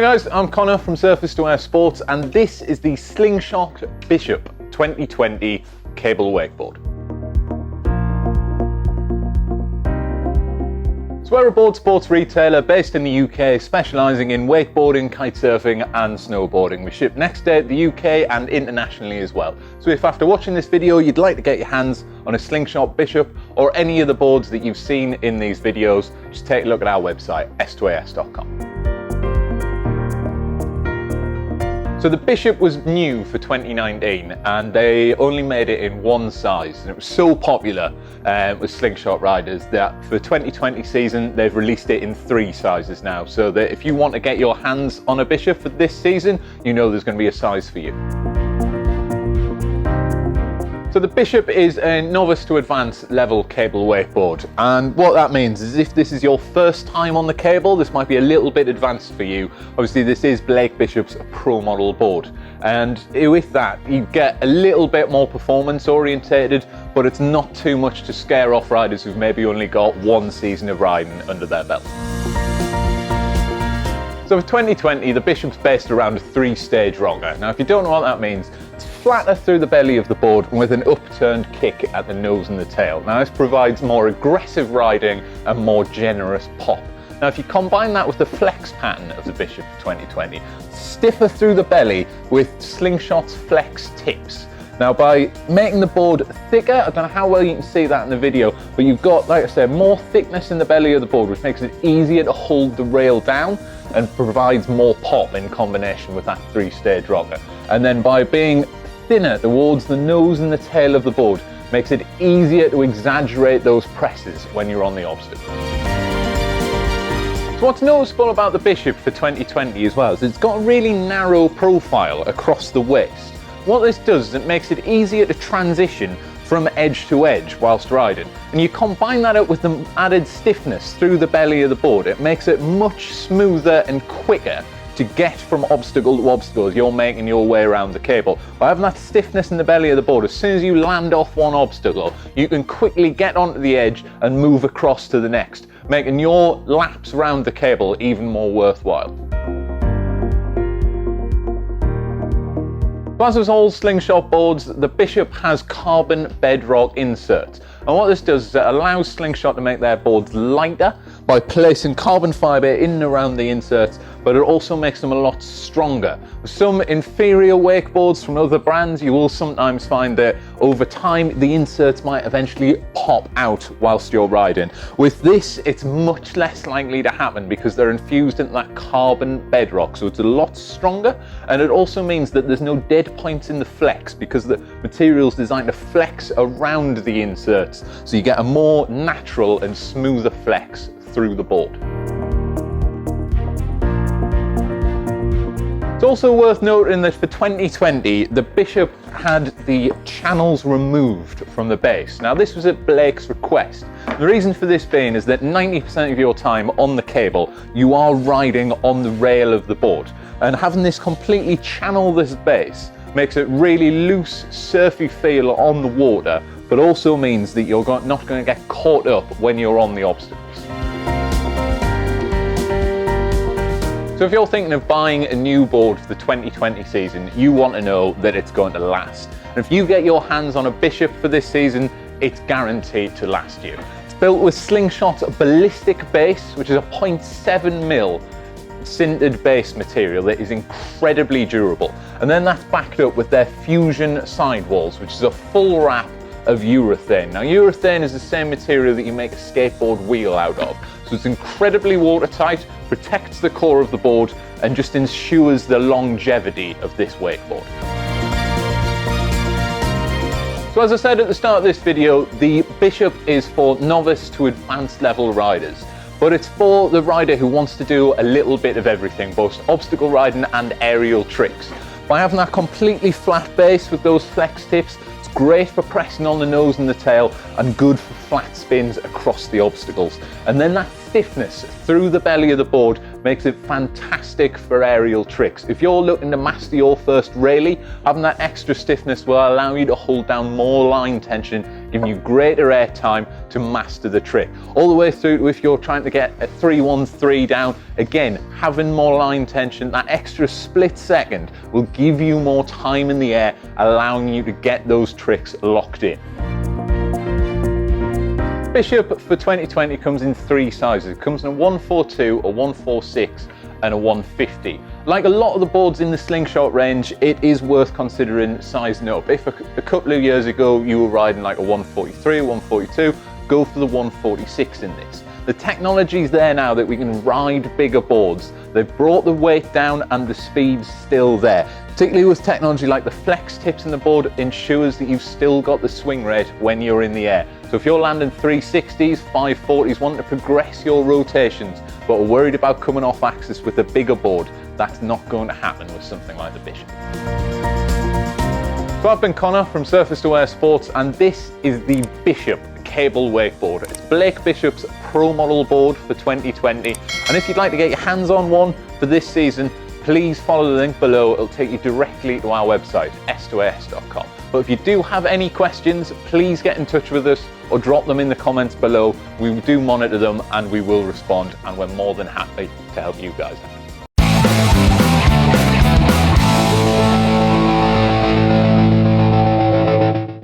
Hi guys, I'm Connor from Surface to Air Sports, and this is the Slingshot Bishop 2020 cable wakeboard. So we're a board sports retailer based in the UK, specialising in wakeboarding, kitesurfing and snowboarding. We ship next day to the UK and internationally as well. So if after watching this video you'd like to get your hands on a Slingshot Bishop or any of the boards that you've seen in these videos, just take a look at our website, s2as.com. So the Bishop was new for 2019 and they only made it in one size, and it was so popular with Slingshot riders that for the 2020 season they've released it in 3 sizes now, so that if you want to get your hands on a Bishop for this season, you know there's going to be a size for you. So the Bishop is a novice to advanced level cable wakeboard, and what that means is if this is your first time on the cable, this might be a little bit advanced for you. Obviously this is Blake Bishop's pro model board, and with that you get a little bit more performance orientated, but it's not too much to scare off riders who've maybe only got 1 season of riding under their belt. So for 2020, the Bishop's based around a 3-stage rocker. Now if you don't know what that means, it's flatter through the belly of the board with an upturned kick at the nose and the tail. Now this provides more aggressive riding and more generous pop. Now if you combine that with the flex pattern of the Bishop 2020, stiffer through the belly with Slingshot's flex tips. Now by making the board thicker, I don't know how well you can see that in the video, but you've got, like I said, more thickness in the belly of the board, which makes it easier to hold the rail down and provides more pop in combination with that 3-stage rocker. And then by being thinner towards the nose and the tail of the board, makes it easier to exaggerate those presses when you're on the obstacle. So what's noticeable about the Bishop for 2020 as well is it's got a really narrow profile across the waist. What this does is it makes it easier to transition from edge to edge whilst riding, and you combine that up with the added stiffness through the belly of the board, it makes it much smoother and quicker to get from obstacle to obstacle as you're making your way around the cable. By having that stiffness in the belly of the board, as soon as you land off one obstacle, you can quickly get onto the edge and move across to the next, making your laps around the cable even more worthwhile. As with all Slingshot boards, the Bishop has carbon bedrock inserts. And what this does is it allows Slingshot to make their boards lighter by placing carbon fibre in and around the inserts, but it also makes them a lot stronger. With some inferior wakeboards from other brands, you will sometimes find that over time the inserts might eventually pop out whilst you're riding. With this, it's much less likely to happen because they're infused into that carbon bedrock, so it's a lot stronger, and it also means that there's no dead points in the flex because the material's designed to flex around the inserts, so you get a more natural and smoother flex through the board. It's also worth noting that for 2020, the Bishop had the channels removed from the base. Now this was at Blake's request. The reason for this being is that 90% of your time on the cable, you are riding on the rail of the board. And having this completely channel this base makes it really loose, surfy feel on the water, but also means that you're not going to get caught up when you're on the obstacles. So if you're thinking of buying a new board for the 2020 season, you want to know that it's going to last. And if you get your hands on a Bishop for this season, it's guaranteed to last you. It's built with Slingshot's ballistic base, which is a 0.7mm sintered base material that is incredibly durable. And then that's backed up with their Fusion sidewalls, which is a full wrap of urethane. Now urethane is the same material that you make a skateboard wheel out of. So it's incredibly watertight, protects the core of the board, and just ensures the longevity of this wakeboard. So as I said at the start of this video, the Bishop is for novice to advanced level riders, but it's for the rider who wants to do a little bit of everything, both obstacle riding and aerial tricks. By having that completely flat base with those flex tips, it's great for pressing on the nose and the tail and good for flat spins across the obstacles. And then that stiffness through the belly of the board makes it fantastic for aerial tricks. If you're looking to master your first railie, having that extra stiffness will allow you to hold down more line tension giving you greater air time to master the trick. All the way through to if you're trying to get a 3-1-3 down, again, having more line tension, that extra split second will give you more time in the air, allowing you to get those tricks locked in. Bishop for 2020 comes in 3 sizes. It comes in a 142, a 146 and a 150. Like a lot of the boards in the Slingshot range, it is worth considering sizing up. If a couple of years ago you were riding like a 143, 142, go for the 146 in this. The technology's there now that we can ride bigger boards. They've brought the weight down and the speed's still there. Particularly with technology like the flex tips in the board ensures that you've still got the swing rate when you're in the air. So if you're landing 360s, 540s, wanting to progress your rotations, but are worried about coming off axis with a bigger board, that's not going to happen with something like the Bishop. So I've been Connor from Surface to Air Sports, and this is the Bishop Cable wakeboard. It's Blake Bishop's pro model board for 2020, and if you'd like to get your hands on one for this season, please follow the link below. It'll take you directly to our website, s2as.com. But if you do have any questions, please get in touch with us or drop them in the comments below. We do monitor them and we will respond, and we're more than happy to help you guys out.